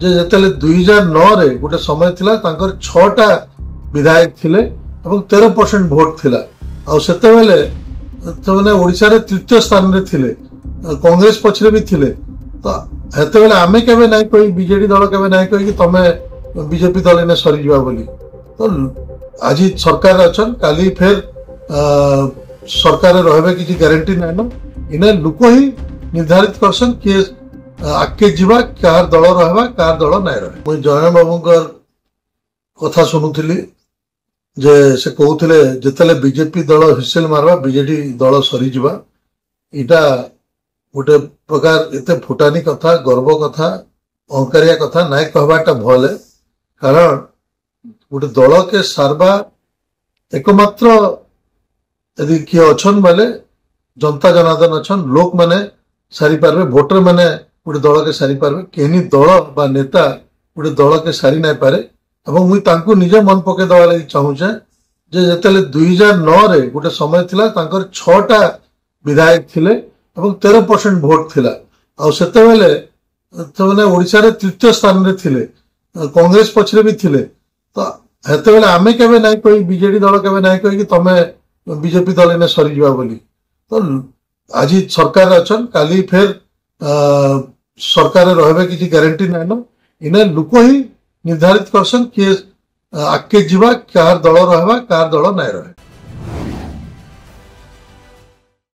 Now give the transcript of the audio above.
जे जेतेले 2009 रे गोटे समय थिला तांकर 6टा विधायक थिले एवं 13% भोट थिला आ सेते बेले तने ओडिसा रे तृतीय स्थान रे थिले कांग्रेस पछरे भी थिले तो हेते बेले आमे केबे नै कोई बीजेडी दल केबे नै कोई कि तमे बीजेपी दल ने सरी जवा बोली तो आज सरकार अछन काली फेर सरकार रहबे किछि गारंटी नै न इने लोक ही निर्धारित करसन कि आगे जीवा कार दल रहबा कार दल नै रहे। मुई जयराम बाबूकर कथा सुनुथिली जे से कहउथिले जेतले बीजेपी दल हिसेल मारबा बीजेडी दल सरी जीवा इटा गोटे प्रकार एते फुटानी कथा गर्व कथा अहंकारिया कथा नाय कहबाटा भले कारण गोटे दल के सारबा एकमात्र यदि किए अच्छन बेले जनता जनार्दन अच्छन लोक माने सारी पारबे भोटर माने गोटे दल के सारी पारबे केनी दल बा नेता गोटे दल के सारी नाय पारे एवं मुई तांको निजे मन पके दवा लागि चाहूचे जे जेतेले 2009 रे गोटे समय थिला तांकर 6टा विधायक थिले एवं 13% भोट थिला आ सेते बेले तने ओडिसा रे तृतीय स्थान रे थिले कांग्रेस पछरे भी थिले तो हेते बेले आमे केबे नै कोई बीजेडी दल केबे नै कोई कि तमे बीजेपी दल ने सरी जवा बोली तो आज सरकार अछन काली फेर सरकार रहबे किछि गारंटी नै न इने लोक ही निर्धारित करसन कि आगे जीवा कार दल रहबा कार दल नै रहे।